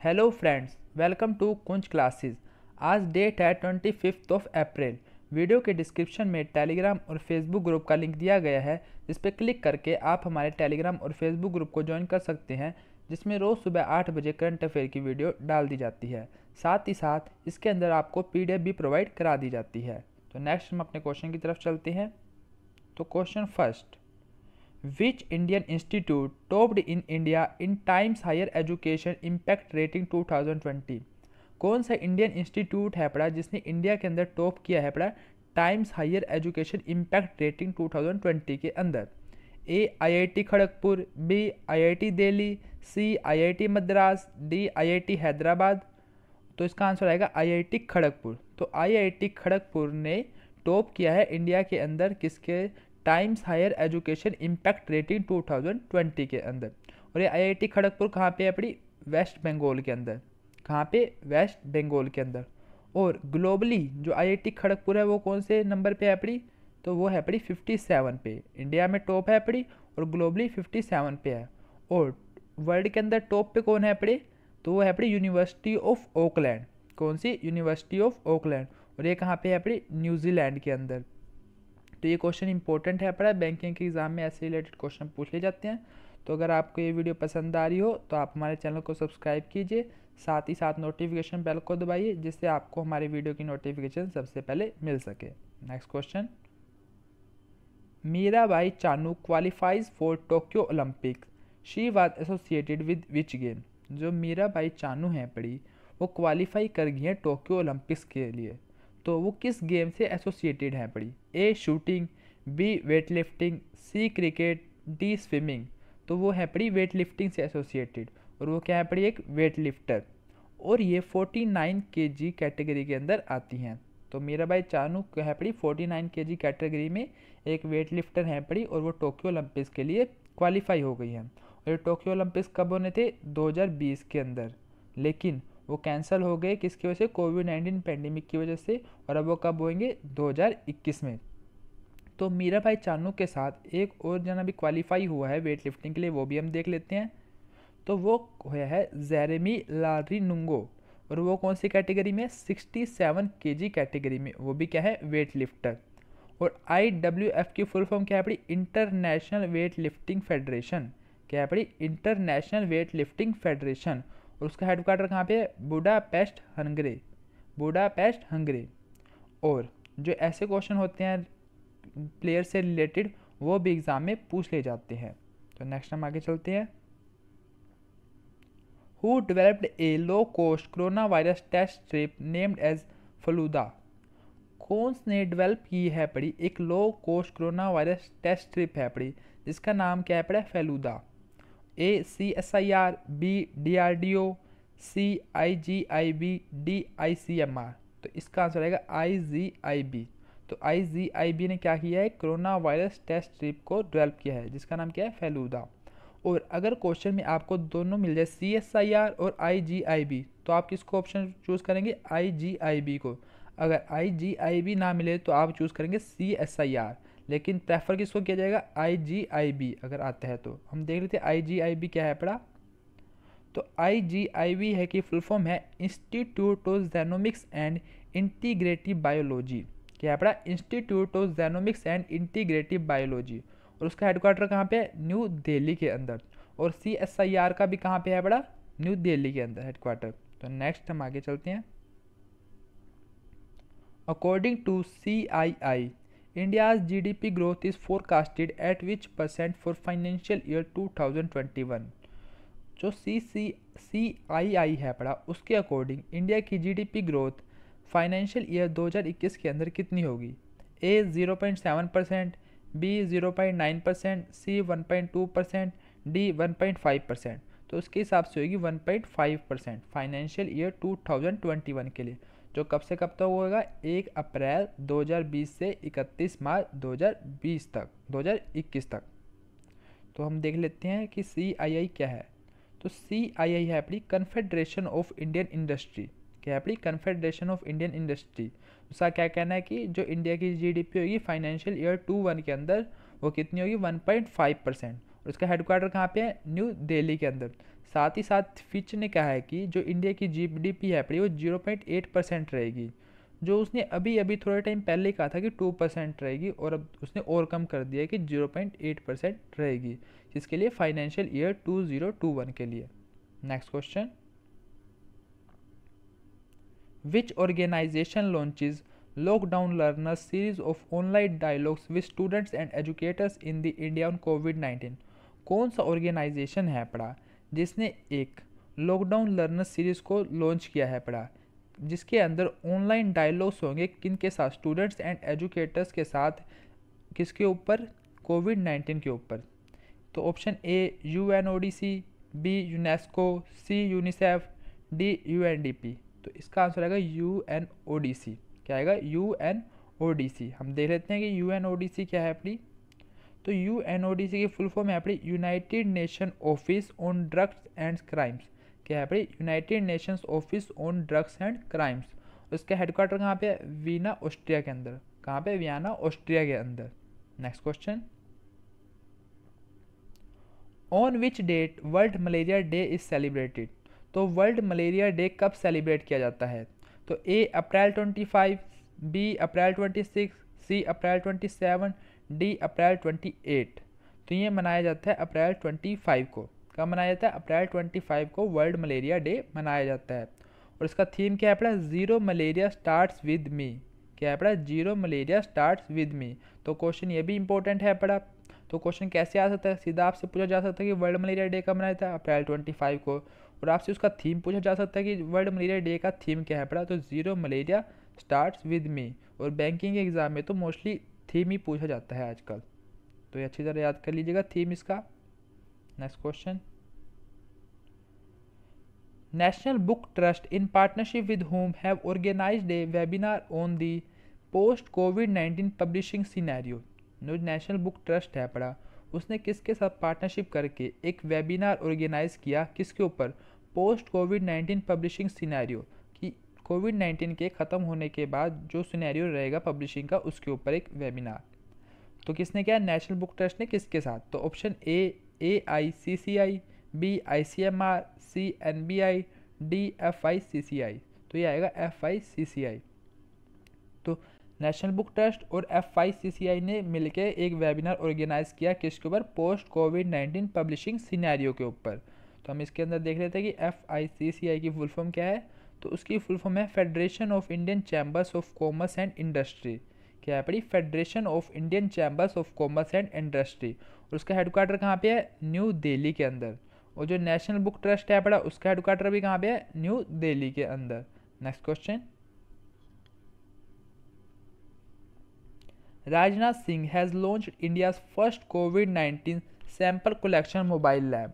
Hello friends, welcome to Kunj classes. आज date है 25 April. Video के डिस्क्रिप्शन में टेलीग्राम और फेसबुक ग्रुप का लिंक दिया गया है, जिस पर क्लिक करके आप हमारे टेलीग्राम और फेसबुक ग्रुप को ज्वाइन कर सकते हैं, जिसमें रोज़ सुबह 8 बजे करंट अफेयर की वीडियो डाल दी जाती है। साथ ही साथ इसके अंदर आपको PDF भी प्रोवाइड करा दी जाती है। तो नेक्स्ट हम अपने क्वेश्चन की तरफ चलते हैं। तो question first, Which Indian institute topped in India in Times Higher Education Impact Rating 2020? कौन सा इंडियन इंस्टीट्यूट है पड़ा जिसने इंडिया के अंदर टॉप किया है पड़ा Times Higher Education impact rating 2020 के अंदर? A IIT Kharagpur, B IIT Delhi, C IIT Madras, D IIT Hyderabad. तो इसका आंसर आएगा IIT खड़गपुर। तो IIT खड़गपुर ने टॉप किया है इंडिया के अंदर किसके? Times Higher Education impact rating 2020 के अंदर। और ये IIT खड़गपुर कहाँ पे है पड़ी? वेस्ट बंगाल के अंदर। कहाँ पे? वेस्ट बंगाल के अंदर। और ग्लोबली जो IIT खड़गपुर है वो कौन से नंबर पे है पड़ी? तो वो है पड़ी 57 पे। इंडिया में टॉप है पड़ी और ग्लोबली 57 पे है। और वर्ल्ड के अंदर टॉप पे कौन है पड़ी? तो वो है पड़ी यूनिवर्सिटी ऑफ ऑकलैंड। कौन सी? University of Auckland. और ये कहाँ पे है पड़ी? न्यूजीलैंड के अंदर। तो ये क्वेश्चन इंपॉर्टेंट है पड़ा, बैंकिंग के एग्जाम में ऐसे रिलेटेड क्वेश्चन पूछ ले जाते हैं। तो अगर आपको ये वीडियो पसंद आ रही हो तो आप हमारे चैनल को सब्सक्राइब कीजिए, साथ ही साथ नोटिफिकेशन बेल को दबाइए, जिससे आपको हमारी वीडियो की नोटिफिकेशन सबसे पहले मिल सके। Next question, Mirabai Chanu qualifies for Tokyo Olympics, she was associated with which game? जो मीराबाई चानू हैं पड़ी वो क्वालिफाई कर गई हैं टोक्यो ओलंपिक्स के लिए, तो वो किस गेम से एसोसिएटेड हैं पड़ी? ए शूटिंग, बी वेट लिफ्टिंग, सी क्रिकेट, डी स्विमिंग। तो वो है पड़ी वेट लिफ्टिंग से एसोसिएटेड, और वो क्या है पड़ी? एक वेट लिफ्टर। और ये 49 kg कैटेगरी के अंदर आती हैं। तो मीराबाई चानू क्या है पड़ी? 49 kg कैटेगरी में एक वेट लिफ्टर है पड़ी, और वो टोक्यो ओलंपिक्स के लिए क्वालिफाई हो गई हैं। और ये टोक्यो ओलंपिक्स कब होने थे? 2020 के अंदर, लेकिन वो कैंसिल हो गए किसकी वजह से? कोविड-19 पैंडेमिक की वजह से। और अब वो कब होंगे? 2021 में। तो मीराबाई चानू के साथ एक और जना भी क्वालिफाई हुआ है वेट लिफ्टिंग के लिए, वो भी हम देख लेते हैं। तो वो हुआ है जेरेमी लारिनुंगो, और वो कौन सी कैटेगरी में? 67 kg कैटेगरी में। वो भी क्या है? Weight lifter. और IWF की फुल फॉर्म क्या है पड़ी? International weight lifting federation. क्या है पड़ी? International weight lifting federation. और उसका हेडक्वार्टर कहाँ पे है? Budapest, Hungary. Budapest, Hungary. और जो ऐसे क्वेश्चन होते हैं प्लेयर से रिलेटेड, वो भी एग्जाम में पूछ ले जाते हैं। तो नेक्स्ट हम आगे चलते हैं। Who developed a low cost corona virus test strip named as Feluda? कौन ने डेवलप की है पड़ी एक low cost corona virus test strip है पड़ी, जिसका नाम क्या है पड़ा? Feluda. A CSIR, B DRDO, C IGIB, D ICMR। तो इसका आंसर आएगा IGIB। तो IGIB ने क्या किया है? कोरोना वायरस टेस्ट स्ट्रिप को डेवलप किया है, जिसका नाम क्या है? फेलूदा। और अगर क्वेश्चन में आपको दोनों मिल जाए CSIR और IGIB, तो आप किसको ऑप्शन चूज करेंगे? IGIB को। अगर IGIB ना मिले तो आप चूज करेंगे CSIR, लेकिन प्रेफर किसको किया जाएगा? IGIB अगर आता है तो। हम देख लेते हैं IGIB क्या है पड़ा। तो IGIB है कि फुल फॉर्म है institute of genomics and integrative biology. क्या है पड़ा? Institute of genomics and integrative biology. और उसका हेडक्वार्टर कहाँ पे है? न्यू दिल्ली के अंदर। और CSIR का भी कहाँ पे है पड़ा? न्यू दिल्ली के अंदर हेडक्वार्टर। तो नेक्स्ट हम आगे चलते हैं। According to CII, India's GDP growth is forecasted at which % for financial year 2021? जो CII है पड़ा, उसके अकॉर्डिंग इंडिया की GDP ग्रोथ फाइनेंशियल ईयर 2021 के अंदर कितनी होगी? ए 0.7%, बी 0.9%, सी 1.2%, डी 1.5%। तो उसके हिसाब से होगी 1.5% फाइनेंशियल ईयर 2021 के लिए, जो कब से कब तक होगा? 1 अप्रैल 2020 से 31 मार्च 2021 तक। तो हम देख लेते हैं कि CII क्या है। तो CII है अपनी कन्फेडरेशन ऑफ इंडियन इंडस्ट्री। क्या है अपनी? Confederation of Indian industry. उसका क्या कहना है कि जो इंडिया की GDP होगी फाइनेंशियल ईयर 21 के अंदर वो कितनी होगी? 1.5%। और इसका हेडक्वार्टर कहाँ पे है, न्यू दिल्ली के अंदर। साथ ही साथ फिच ने कहा है कि जो इंडिया की जीडीपी है वो 0.8% रहेगी, जो उसने अभी अभी थोड़े टाइम पहले कहा था कि 2% रहेगी, और अब उसने और कम कर दिया है कि 0.8% रहेगी, जिसके लिए फाइनेंशियल ईयर 2021 के लिए। Next question, which organisation launches lockdown learners series of online dialogues with students and educators in the India on कोविड-19। कौन सा ऑर्गेनाइजेशन है पढ़ा जिसने एक लॉकडाउन लर्नर्स सीरीज को लॉन्च किया है पढ़ा, जिसके अंदर ऑनलाइन डायलॉग्स होंगे किनके साथ, स्टूडेंट्स एंड एजुकेटर्स के साथ, किसके ऊपर, कोविड-19 के ऊपर। तो option A UNODC, B UNESCO, C UNICEF, D UNDP। तो इसका आंसर आएगा UNODC। क्या आएगा, UNODC। हम देख लेते हैं कि UNODC क्या है अपनी। तो UNODC की फुल फॉर्म है अपनी United nation office on drugs and crimes. क्या है अपनी, United Nations office on drugs and crimes. उसका हेडक्वार्टर कहाँ पे है, वीना ऑस्ट्रिया के अंदर। कहाँ पे, वियना ऑस्ट्रिया के अंदर। Next question, on which date World Malaria Day is celebrated. तो वर्ल्ड मलेरिया डे कब सेलिब्रेट किया जाता है। तो ए अप्रैल 25, बी अप्रैल 26, सी अप्रैल 27, डी अप्रैल 28। तो ये मनाया जाता है अप्रैल 25 को। कब मनाया जाता है, अप्रैल 25 को वर्ल्ड मलेरिया डे मनाया जाता है। और इसका थीम क्या है पड़ा, zero malaria starts with me. क्या है पड़ा, zero malaria starts with me. तो क्वेश्चन ये भी इंपॉर्टेंट है पड़ा। तो क्वेश्चन कैसे आ सकता है, सीधा आपसे पूछा जा सकता है कि वर्ल्ड मलेरिया डे कब मनाया जाता है, अप्रैल 25 को। और आपसे उसका थीम पूछा जा सकता है कि वर्ल्ड मलेरिया डे का थीम क्या है पड़ा, तो zero malaria starts with me. और बैंकिंग एग्जाम में तो मोस्टली थीम ही पूछा जाता है आजकल, तो ये अच्छी तरह याद कर लीजिएगा थीम इसका। Next question, National Book Trust in partnership with whom have organised a webinar on the post कोविड-19 पब्लिशिंग सिनेरियो। जो नेशनल बुक ट्रस्ट है पड़ा, उसने किसके साथ पार्टनरशिप करके एक वेबिनार ऑर्गेनाइज किया, किसके ऊपर, पोस्ट कोविड-19 पब्लिशिंग सिनेरियो, कि कोविड-19 के ख़त्म होने के बाद जो सिनेरियो रहेगा पब्लिशिंग का, उसके ऊपर एक वेबिनार। तो किसने किया, नेशनल बुक ट्रस्ट ने किसके साथ। तो option A AICCI, B ICMR, C NBI, D FICCI। तो ये आएगा FICCI। तो नेशनल बुक ट्रस्ट और FICCI ने मिलकर एक वेबिनार ऑर्गेनाइज किया किसके ऊपर, पोस्ट कोविड-19 पब्लिशिंग सिनेरियो के ऊपर। तो हम इसके अंदर देख लेते हैं कि FICCI की फुल फॉर्म क्या है। तो उसकी फुल फॉर्म है federation of Indian chambers of commerce and industry. क्या है पड़ी, federation of Indian chambers of commerce and industry. और उसका हेडक्वार्टर कहाँ पे है, न्यू दिल्ली के अंदर। और जो नेशनल बुक ट्रस्ट है पड़ा, उसका हेडक्वार्टर भी कहाँ पे है, न्यू दिल्ली के अंदर। Next question, Rajnath Singh has launched India's first covid sample collection mobile lab.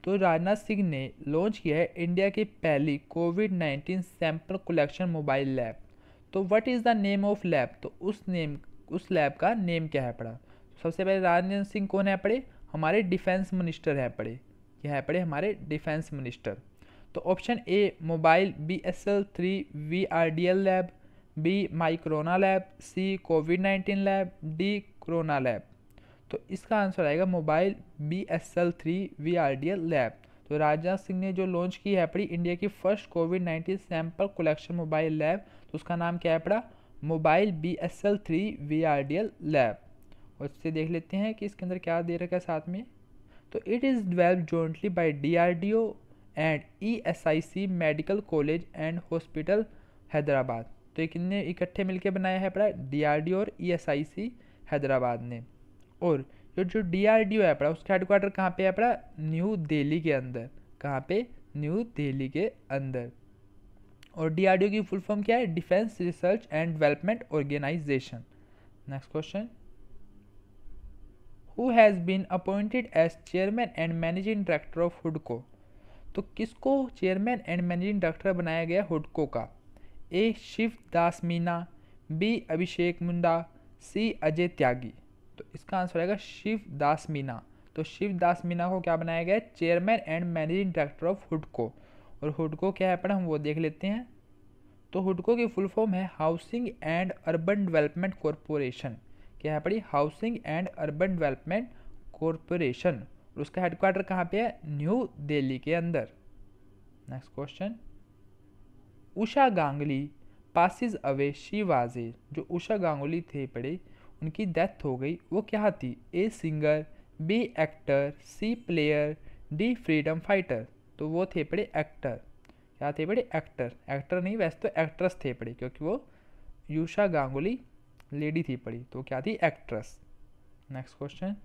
तो राजनाथ सिंह ने लॉन्च किया है इंडिया की पहली कोविड-19 सैंपल कलेक्शन मोबाइल लैब। तो what is the name of lab. तो उस लैब का नेम क्या है पड़ा। सबसे पहले राजनाथ सिंह कौन है पड़े, हमारे डिफेंस मिनिस्टर है पड़े। क्या है पड़े, हमारे डिफेंस मिनिस्टर। तो option A mobile BSL-3 VRDL lab, B माइक्रोना लैब, सी कोविड-19 लैब, डी कोरोना लैब। तो इसका आंसर आएगा मोबाइल BSL-3 VRDL लैब। तो राजनाथ सिंह ने जो लॉन्च की है पड़ी इंडिया की फर्स्ट कोविड-19 सैंपल कलेक्शन मोबाइल लैब, तो उसका नाम क्या है पड़ा, मोबाइल BSL-3 VRDL लैब। और इससे देख लेते हैं कि इसके अंदर क्या दे रखा है साथ में। तो it is developed jointly by DRDO and ESIC medical college and hospital Hyderabad. तो ये कितने इकट्ठे मिलके बनाया है पड़ा, DRDO और ESIC हैदराबाद ने। और ये जो DRDO है पड़ा, उसका हेडक्वार्टर कहाँ पे है पड़ा, न्यू दिल्ली के अंदर। कहाँ पे, न्यू दिल्ली के अंदर। और DRDO की फुल फॉर्म क्या है, defence research and development organisation. Next question, who has been appointed as chairman and managing director of हुडको। तो किसको चेयरमैन एंड मैनेजिंग डायरेक्टर बनाया गया हुडको का। ए शिव दास मीना, बी अभिषेक मुंडा, सी अजय त्यागी। तो इसका आंसर आएगा शिव दास मीना। तो शिव दास मीना को क्या बनाया गया है, chairman and managing director of हुडको। और हुडको क्या है पढ़ा, हम वो देख लेते हैं। तो हुडको की फुल फॉर्म है housing and urban development corporation. क्या है पढ़ी, housing and urban development corporation, और उसका हेडक्वार्टर कहाँ पे है? न्यू दिल्ली के अंदर। Next question, Usha Ganguly passes away she was a, जो उषा गांगुली थे पड़े उनकी डेथ हो गई, वो क्या थी? A singer, B actor, C player, D freedom fighter. तो वो थे पड़े एक्टर। क्या थे पड़े? एक्टर। एक्टर नहीं, वैसे तो एक्ट्रेस थे पड़े, क्योंकि वो उषा गांगुली लेडी थी पड़ी, तो क्या थी? Actress. Next question,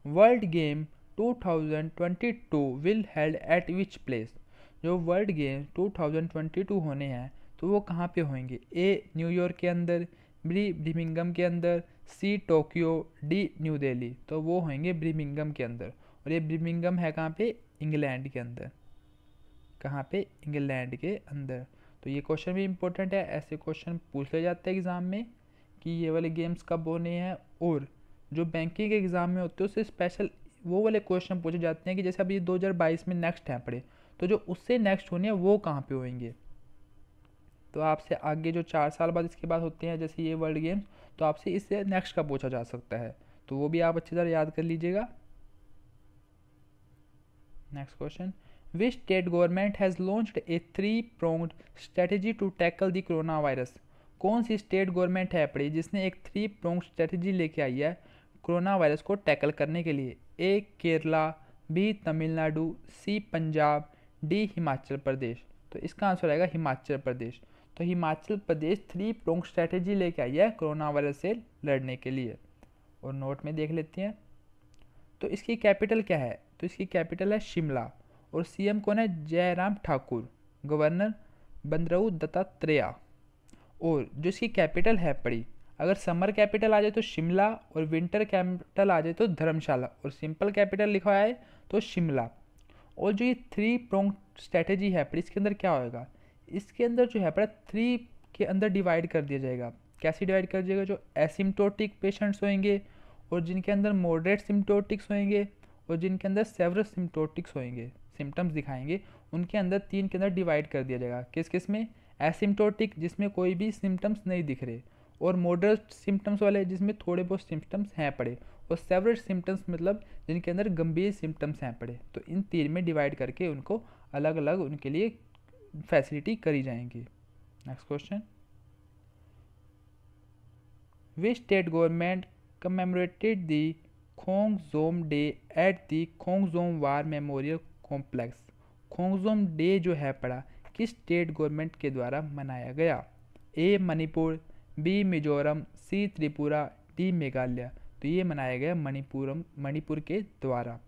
world game 2022 will held at which place, जो वर्ल्ड गेम 2022 होने हैं तो वो कहाँ पे होंगे? ए न्यूयॉर्क के अंदर, बी ब्रिमिंगम के अंदर, C Tokyo, D New Delhi. तो वो होंगे ब्रिमिंगम के अंदर, और ये ब्रिमिंगम है कहाँ पे? इंग्लैंड के अंदर। कहाँ पे? इंग्लैंड के अंदर। तो ये क्वेश्चन भी इंपॉर्टेंट है, ऐसे क्वेश्चन पूछ ले जाते हैं एग्जाम में कि ये वाले गेम्स कब होने हैं। और जो बैंकिंग के एग्जाम में होते हैं उससे स्पेशल वो वाले क्वेश्चन पूछे जाते हैं कि जैसे अभी 2022 में नेक्स्ट हैं पड़े, तो जो उससे नेक्स्ट होने हैं वो कहाँ पे होंगे। तो आपसे आगे जो 4 साल बाद इसके बाद होते हैं जैसे ये वर्ल्ड गेम्स, तो आपसे इससे नेक्स्ट का पूछा जा सकता है, तो वो भी आप अच्छी तरह याद कर लीजिएगा। Next question, which state government has launched a 3-pronged strategy to tackle the corona virus, कौन सी स्टेट गवर्नमेंट है पड़ी जिसने एक 3-pronged स्ट्रेटेजी लेके आई है कोरोना वायरस को टैकल करने के लिए? ए केरला, बी तमिलनाडु, सी पंजाब, डी हिमाचल प्रदेश। तो इसका आंसर आएगा हिमाचल प्रदेश। तो हिमाचल प्रदेश 3-pronged स्ट्रेटेजी लेके आई है कोरोना वायरस से लड़ने के लिए। और नोट में देख लेते हैं, तो इसकी कैपिटल क्या है? तो इसकी कैपिटल है शिमला, और सीएम कौन है? जयराम ठाकुर, गवर्नर बंदरू दत्तात्रेय। और जो इसकी कैपिटल है पड़ी, अगर समर कैपिटल आ जाए तो शिमला, और विंटर कैपिटल आ जाए तो धर्मशाला, और सिंपल कैपिटल लिखा है तो शिमला। और जो ये 3-pronged स्ट्रेटेजी है पड़ी, इसके अंदर क्या होएगा? इसके अंदर जो है पड़ा 3 के अंदर डिवाइड कर दिया जाएगा। कैसे डिवाइड कर दिया जाएगा? जो एसिम्प्टोटिक पेशेंट्स होंगे, और जिनके अंदर मॉडरेट सिम्प्टोटिक्स होंगे, और जिनके अंदर सेवरस सिम्प्टोटिक्स होंगे, सिम्टम्स दिखाएंगे, उनके अंदर 3 के अंदर डिवाइड कर दिया जाएगा। किस किस में? एसिम्प्टोटिक जिसमें कोई भी सिम्टम्स नहीं दिख रहे, और मॉडरेट सिम्टम्स वाले जिसमें थोड़े बहुत सिम्टम्स हैं पड़े, और सेवरस सिम्टम्स मतलब जिनके अंदर गंभीर सिम्टम्स हैं पड़े। तो इन 3 में डिवाइड करके उनको अलग अलग उनके लिए फैसिलिटी करी जाएंगी। Next question, which state government commemorated the Khongjom day at the Khongjom war memorial complex, Khongjom day जो है पड़ा किस स्टेट गवर्नमेंट के द्वारा मनाया गया? ए मणिपुर, बी मिजोरम, सी त्रिपुरा, डी मेघालय। तो ये मनाया गया मणिपुर के द्वारा।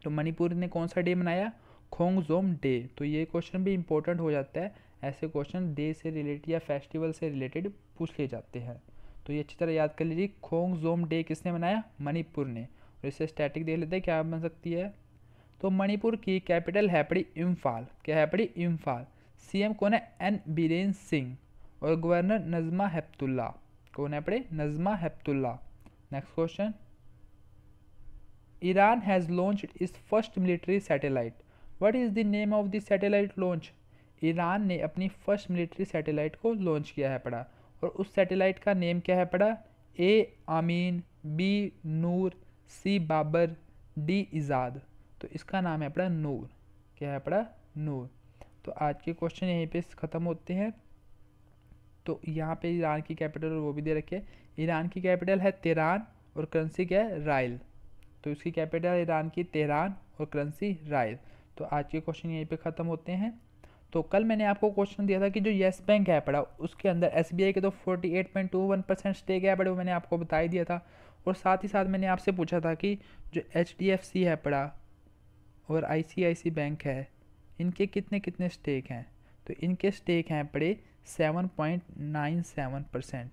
तो मणिपुर ने कौन सा डे मनाया? खोंगजोम डे। तो ये क्वेश्चन भी इंपॉर्टेंट हो जाता है, ऐसे क्वेश्चन डे से रिलेटेड या फेस्टिवल से रिलेटेड पूछ लिए जाते हैं, तो ये अच्छी तरह याद कर लीजिए। खोंगजोम डे किसने मनाया? मणिपुर ने। और इससे स्टैटिक देख लेते हैं क्या बन सकती है। तो मणिपुर की कैपिटल है पड़ी इम्फाल। क्या है पड़ी? इम्फाल। सीएम कौन है? एन बीरेन सिंह, और गवर्नर नजमा हेपतुल्ला। कौन है पड़े? Najma Heptulla. Next question, Iran has launched it's first military satellite, what is the name of the satellite launch? Iran ने अपनी फर्स्ट मिलिट्री सैटेलाइट को लॉन्च किया है पड़ा, और उस सैटेलाइट का नेम क्या है पड़ा? ए आमीन, बी नूर, सी बाबर, डी इजाद। तो इसका नाम है पड़ा नूर। क्या है पड़ा? नूर। तो आज के क्वेश्चन यहीं पे ख़त्म होते हैं। तो यहाँ पे ईरान की कैपिटल वो भी दे रखी है। ईरान की कैपिटल है तेहरान, और करेंसी क्या है? राइल। तो इसकी कैपिटल ईरान की तेहरान, और करेंसी राइल। तो आज के क्वेश्चन यहीं पे ख़त्म होते हैं। तो कल मैंने आपको क्वेश्चन दिया था कि जो येस बैंक है पड़ा उसके अंदर एसबीआई के तो 48.21% स्टेक है पड़ा, वो मैंने आपको बता ही दिया था। और साथ ही साथ मैंने आपसे पूछा था कि जो एचडीएफसी है पड़ा और आईसीआईसी बैंक है, इनके कितने कितने स्टेक हैं? तो इनके स्टेक हैं पड़े 7.97%।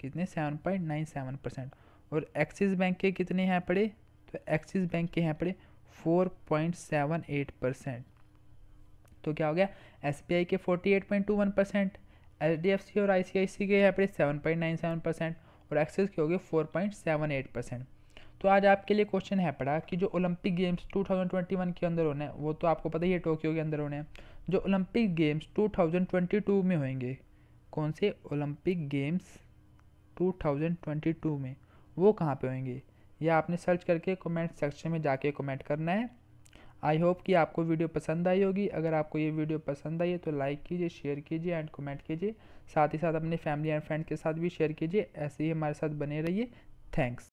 कितने? 7.97%। और एक्सिस बैंक के कितने हैं पड़े? तो एक्सिस बैंक के हैं पड़े 4.78%। तो क्या हो गया? एसबीआई के 48.21%, एचडीएफसी और आईसीआईसी के यहाँ पे 7.97%, और एक्सिस के हो गए 4.78%। तो आज आपके लिए क्वेश्चन है पड़ा कि जो ओलंपिक गेम्स 2021 के अंदर होने हैं, वो तो आपको पता ही है टोक्यो के अंदर होने हैं। जो ओलंपिक गेम्स 2022 में होंगे, कौन से ओलंपिक गेम्स 2022 में, वो कहाँ पे होंगे, या आपने सर्च करके कमेंट सेक्शन में जाके कमेंट करना है। आई होप कि आपको वीडियो पसंद आई होगी। अगर आपको ये वीडियो पसंद आई है तो लाइक कीजिए, शेयर कीजिए एंड कमेंट कीजिए। साथ ही साथ अपने फैमिली एंड फ्रेंड के साथ भी शेयर कीजिए। ऐसे ही हमारे साथ बने रहिए। थैंक्स।